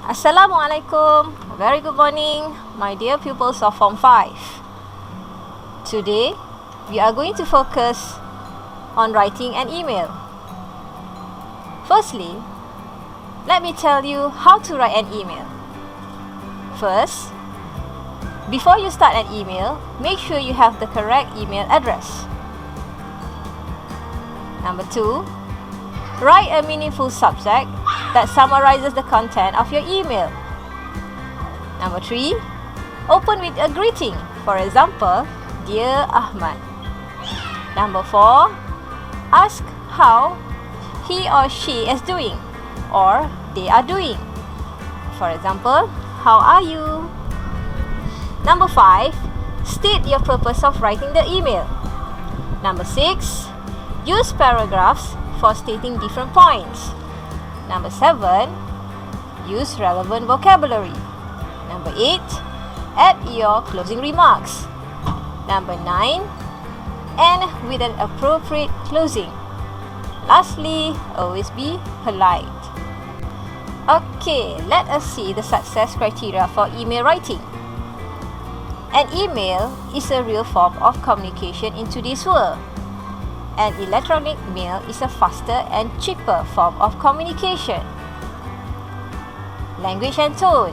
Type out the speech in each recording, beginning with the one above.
Assalamualaikum. Very good morning, my dear pupils of Form 5. Today, we are going to focus on writing an email. Firstly, let me tell you how to write an email. First, before you start an email, make sure you have the correct email address. Number 2, write a meaningful subject that summarizes the content of your email. Number 3, open with a greeting. For example, Dear Ahmad. Number 4, ask how he or she is doing or they are doing. For example, how are you? Number 5, state your purpose of writing the email. Number 6, use paragraphs for stating different points. Number 7, use relevant vocabulary. Number 8, add your closing remarks. Number 9, end with an appropriate closing. Lastly, always be polite. Okay, let us see the success criteria for email writing. An email is a real form of communication in today's world. An electronic mail is a faster and cheaper form of communication. Language and tone.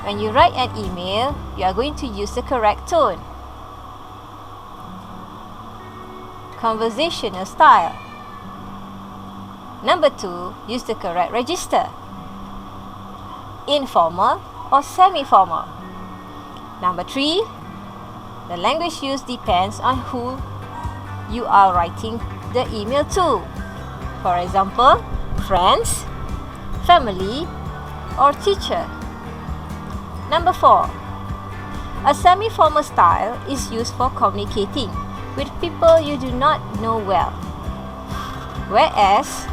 When you write an email, you are going to use the correct tone. Conversational style. Number 2, use the correct register. Informal or semi-formal. Number 3, the language used depends on who you are writing the email to. For example, friends, family, or teacher. Number 4, a semi-formal style is used for communicating with people you do not know well, whereas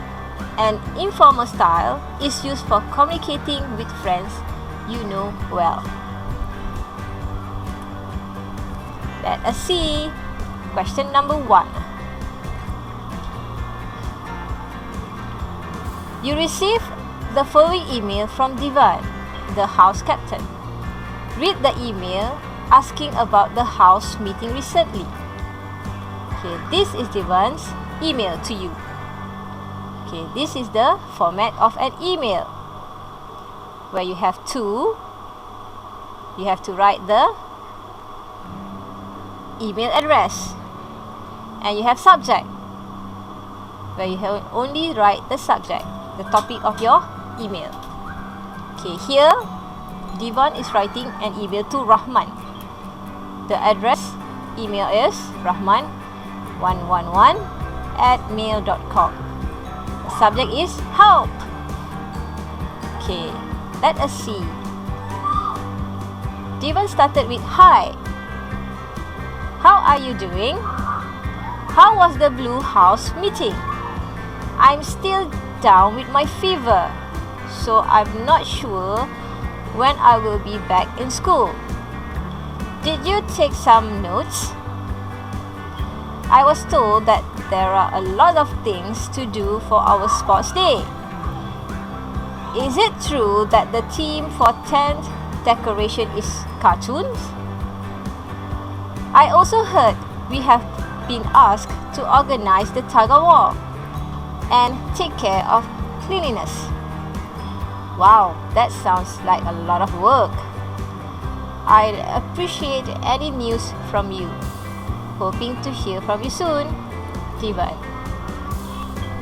an informal style is used for communicating with friends you know well. Let us see. Question number 1. You received the following email from Divan, the house captain. Read the email asking about the house meeting recently. Okay, this is Divan's email to you. Okay, this is the format of an email where you have you have to write the email address. And you have subject, where you have only write the subject, the topic of your email. Okay, here, Divan is writing an email to Rahman. The address email is rahman111@mail.com. The subject is help. Okay, let us see. Divan started with hi. How are you doing? How was the Blue House meeting? I'm still down with my fever, so I'm not sure when I will be back in school. Did you take some notes? I was told that there are a lot of things to do for our sports day. Is it true that the theme for tent decoration is cartoons? I also heard we have been asked to organize the tug of war and take care of cleanliness. Wow, that sounds like a lot of work. I'd appreciate any news from you. Hoping to hear from you soon, Divan.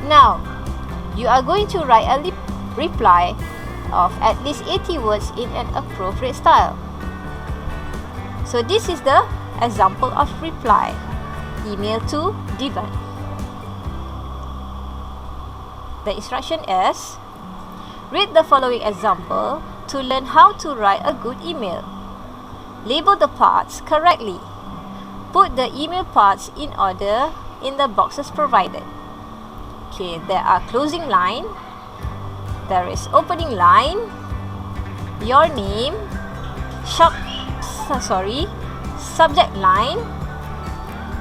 Now, you are going to write a reply of at least 80 words in an appropriate style. So this is the example of reply. Email to Divan. The instruction is, read the following example to learn how to write a good email. Label the parts correctly. Put the email parts in order in the boxes provided. Okay, there are closing line, there is opening line, your name, subject line,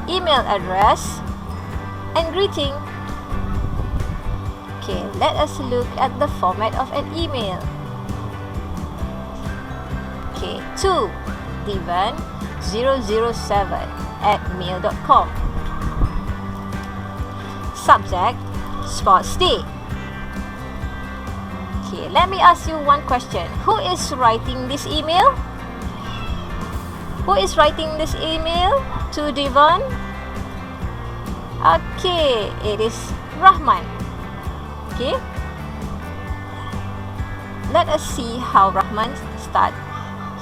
email address, and greeting. Okay, let us look at the format of an email. Okay, to Divan007@mail.com. Subject, Sports Day. Okay, let me ask you one question. Who is writing this email? Who is writing this email to Divan? Okay, it is Rahman. Okay, let us see how Rahman starts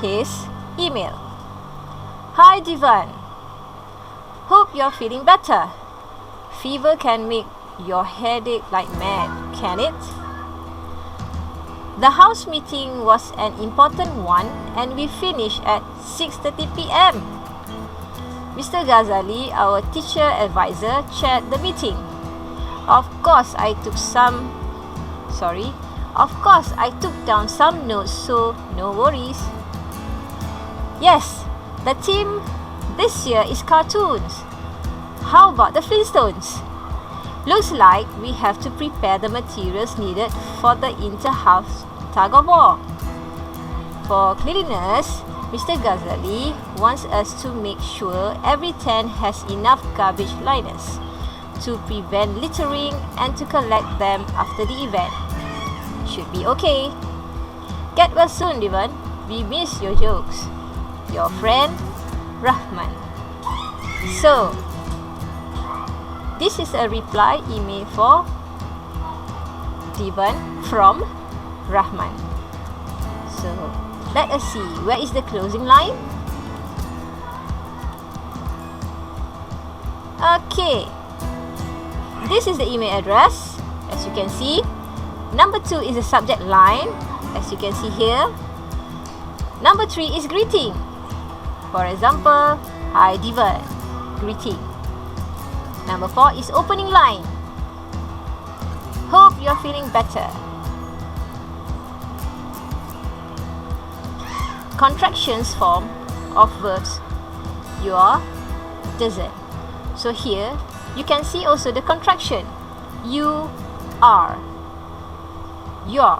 his email. Hi Divan, hope you're feeling better. Fever can make your headache like mad, can it? The house meeting was an important one and we finished at 6:30 p.m. Mr. Ghazali, our teacher advisor, chaired the meeting. Of course, I took down some notes, so no worries. Yes, the theme this year is cartoons. How about the Flintstones? Looks like we have to prepare the materials needed for the inter-house tug of war. For cleanliness, Mr. Ghazali wants us to make sure every tent has enough garbage liners to prevent littering and to collect them after the event. Should be okay. Get well soon, Divan. We miss your jokes. Your friend, Rahman. So, this is a reply email for Divan from Rahman. So, let us see. Where is the closing line? Okay. This is the email address, as you can see. Number 2 is the subject line, as you can see here. Number 3 is greeting. For example, hi Divan, greeting. Number 4 is opening line. Hope you're feeling better. Contractions form of verbs your, doesn't. So here, you can see also the contraction. You are, your.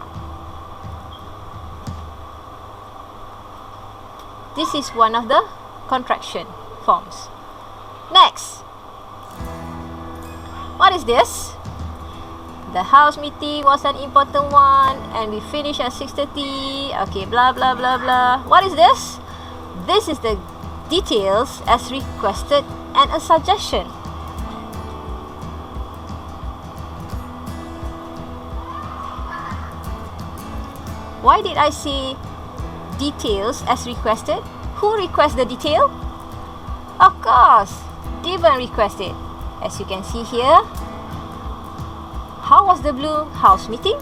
This is one of the contraction forms. Next. What is this? The house meeting was an important one and we finished at 6:30. Okay, blah blah blah blah. What is this? This is the details as requested and a suggestion. Why did I say details as requested? Who requests the detail? Of course, Divan requested. As you can see here, how was the blue house meeting?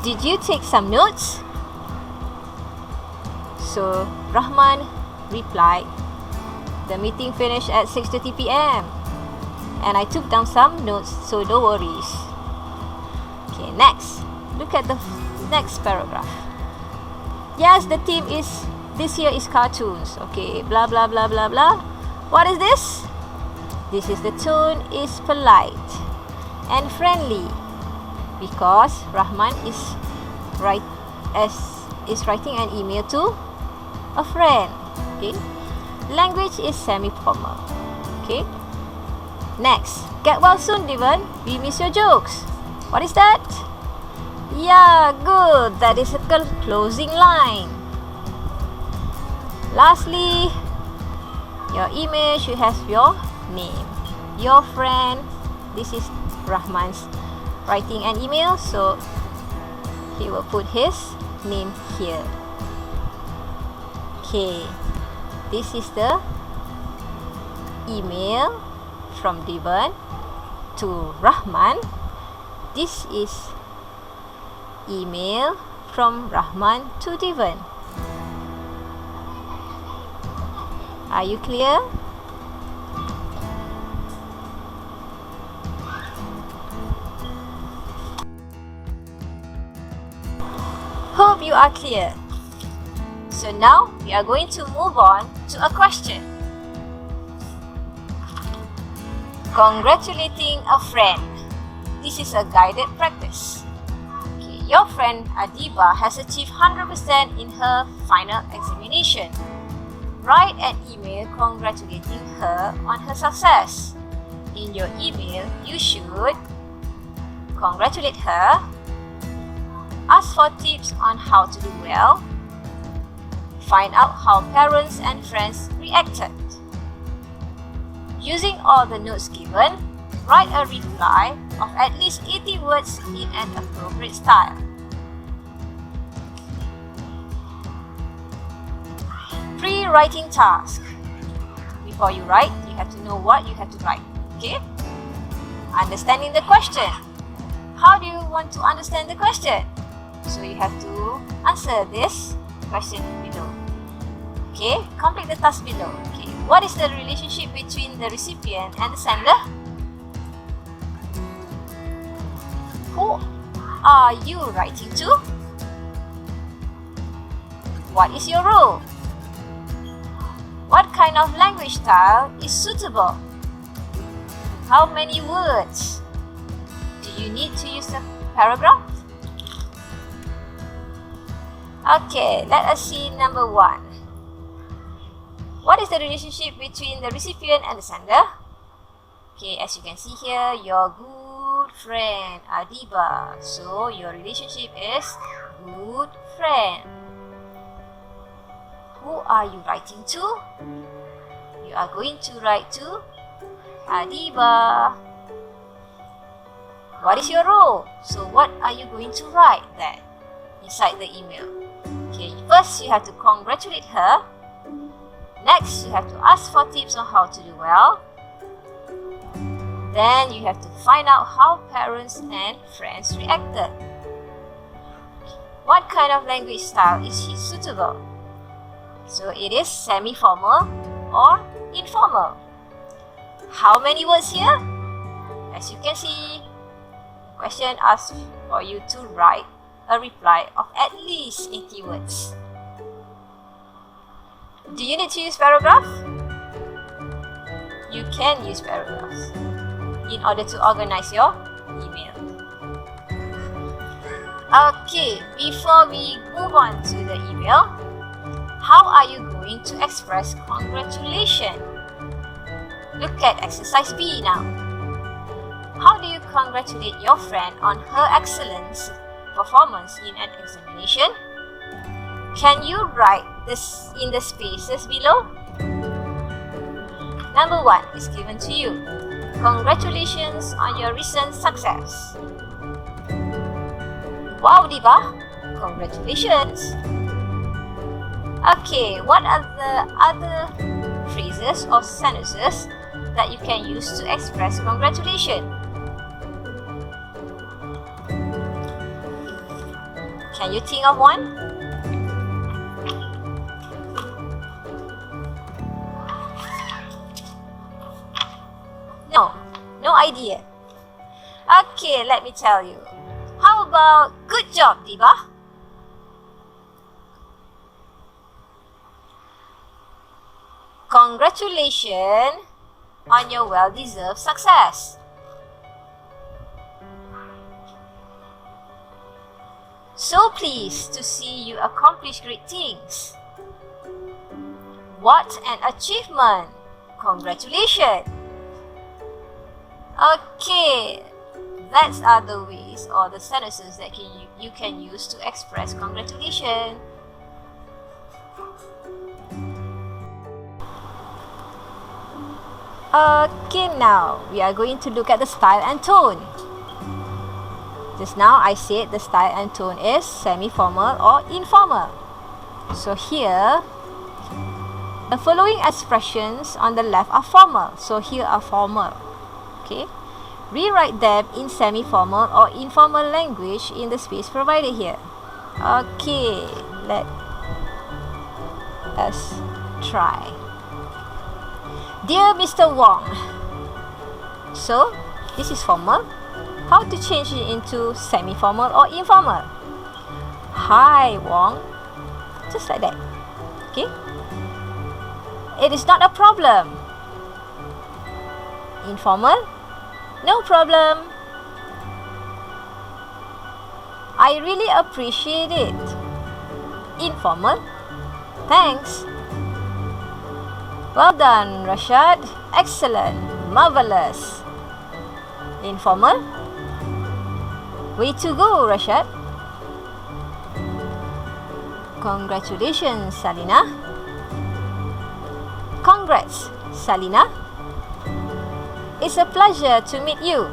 Did you take some notes? So, Rahman replied, the meeting finished at 6:30 p.m. and I took down some notes, so no worries. Okay, next. Look at the next paragraph. Yes, the theme is this year is cartoons. Okay, blah blah blah blah blah. What is this? This is the tone is polite and friendly because Rahman is writing an email to a friend. Okay, language is semi-formal. Okay, next. Get well soon, Divan. We miss your jokes. What is that? Yeah, good. That is a closing line. Lastly, your email should have your name, your friend. This is Rahman's writing an email, so he will put his name here. Okay, this is the email from Divan to Rahman. This is email from Rahman to Divan. Are you clear? Hope you are clear. So now we are going to move on to a question. Congratulating a friend. this is a guided practice. Okay, your friend Adiba has achieved 100% in her final examination. Write an email congratulating her on her success. In your email, you should congratulate her, ask for tips on how to do well, find out how parents and friends reacted. Using all the notes given, write a reply of at least 80 words in an appropriate style. Pre-writing task. Before you write, you have to know what you have to write. Okay? Understanding the question. How do you want to understand the question? So you have to answer this question below. Okay? Complete the task below. Okay. What is the relationship between the recipient and the sender? Who are you writing to? What is your role? What kind of language style is suitable? How many words? Do you need to use a paragraph? Okay, let us see number 1. What is the relationship between the recipient and the sender? Okay, as you can see here, your good friend Adiba. So your relationship is good friend. Who are you writing to? You are going to write to Adiba. What is your role? So what are you going to write there inside the email? Okay, first you have to congratulate her. Next, you have to ask for tips on how to do well. Then you have to find out how parents and friends reacted. What kind of language style is she suitable? So it is semi-formal or informal. How many words here? As you can see, the question asks for you to write a reply of at least 80 words. Do you need to use paragraph? You can use paragraphs in order to organize your email. Okay, before we move on to the email, how are you going to express congratulations? Look at exercise B now. How do you congratulate your friend on her excellent performance in an examination? Can you write this in the spaces below? Number 1 is given to you. Congratulations on your recent success. Wow, Diba! Congratulations! Okay, what are the other phrases or sentences that you can use to express congratulations? Can you think of one? No idea. Okay, let me tell you. How about good job, Diba? Congratulations on your well-deserved success. So pleased to see you accomplish great things. What an achievement! Congratulations! Okay, that's other ways or the sentences that you can use to express congratulations. Okay, now we are going to look at the style and tone. Just now I said the style and tone is semi-formal or informal. So here, the following expressions on the left are formal. So here are formal. Okay, rewrite them in semi-formal or informal language in the space provided here. Okay, let us try. Dear Mr. Wong. So, this is formal. How to change it into semi-formal or informal? Hi, Wong. Just like that. Okay? It is not a problem. Informal? No problem. I really appreciate it. Informal, thanks. Well done, Rashad. Excellent, marvelous. Informal, way to go, Rashad. Congratulations, Salina. Congrats, Salina. It's a pleasure to meet you.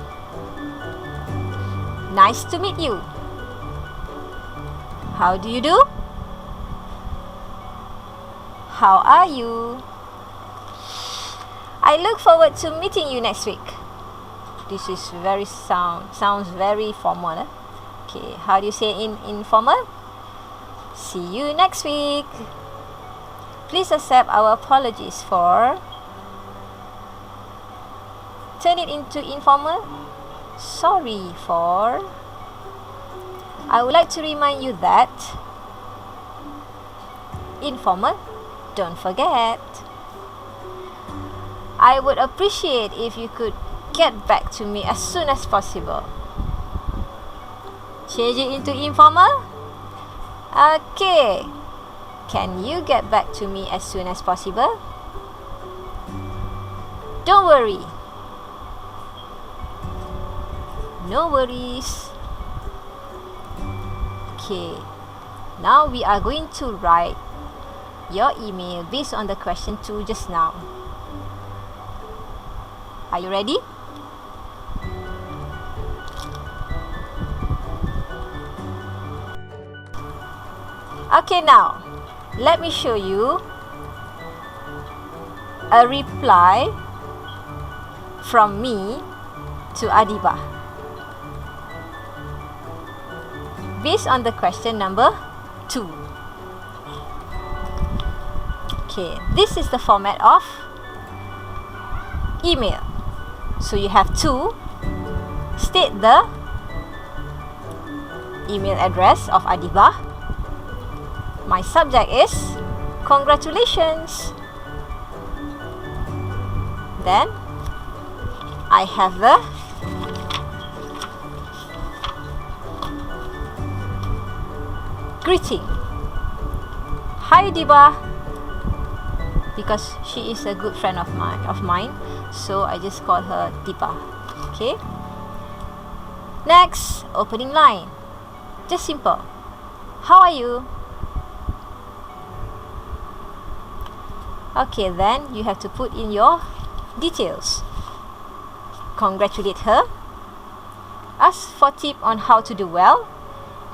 Nice to meet you. How do you do? How are you? I look forward to meeting you next week. This is sounds very formal. Okay, how do you say in informal? See you next week. Please accept our apologies for turn it into informal. Sorry for. I would like to remind you that informal, don't forget. I would appreciate if you could get back to me as soon as possible. Change it into informal. Okay. Can you get back to me as soon as possible? Don't worry. No worries. Okay. Now we are going to write your email based on the question 2 just now. Are you ready? Okay, now let me show you a reply from me to Adiba based on the question number 2. Okay, this is the format of email. So you have to state the email address of Adiba. My subject is congratulations. Then I have the greeting. Hi Adiba, because she is a good friend of mine, so I just call her Diba. Okay. Next, opening line. Just simple. How are you? Okay, then you have to put in your details. Congratulate her, ask for tip on how to do well,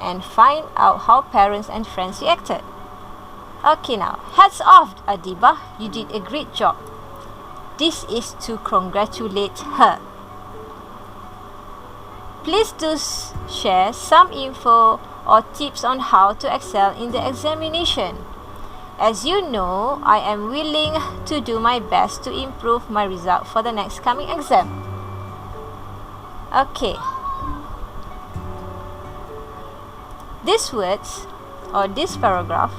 and find out how parents and friends reacted. Okay, now, hats off, Adiba. You did a great job. This is to congratulate her. Please do share some info or tips on how to excel in the examination. As you know, I am willing to do my best to improve my result for the next coming exam. Okay. These words or this paragraph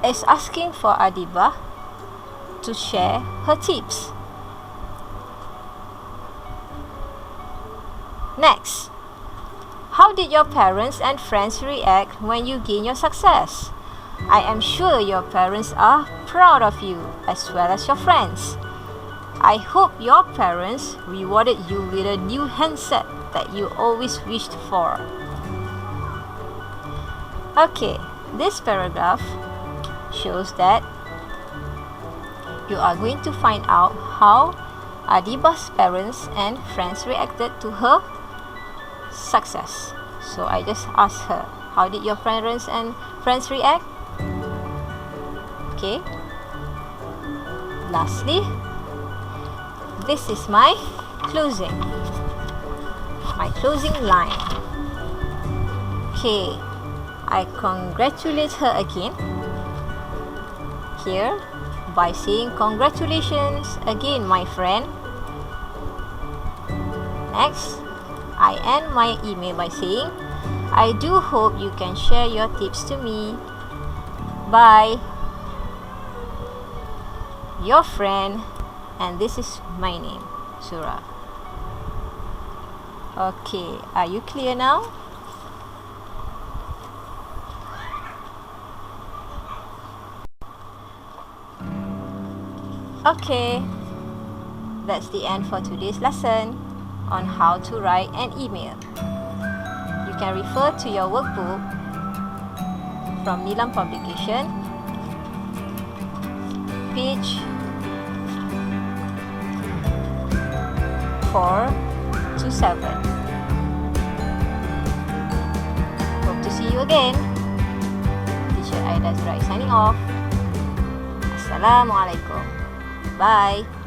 is asking for Adiba to share her tips. Next, how did your parents and friends react when you gain your success? I am sure your parents are proud of you as well as your friends. I hope your parents rewarded you with a new handset that you always wished for. Okay, this paragraph shows that you are going to find out how Adiba's parents and friends reacted to her success. So I just asked her, how did your parents and friends react? Okay. Lastly, this is my closing line. Okay, I congratulate her again here by saying congratulations again, my friend. Next, I end my email by saying, I do hope you can share your tips to me. Bye. Your friend, and this is my name, Surah. Okay, are you clear now? Okay, that's the end for today's lesson on how to write an email. You can refer to your workbook from Nilam Publication, page 4 to 7. Hope to see you again. Teacher Aida Zurai signing off. Assalamualaikum. Bye.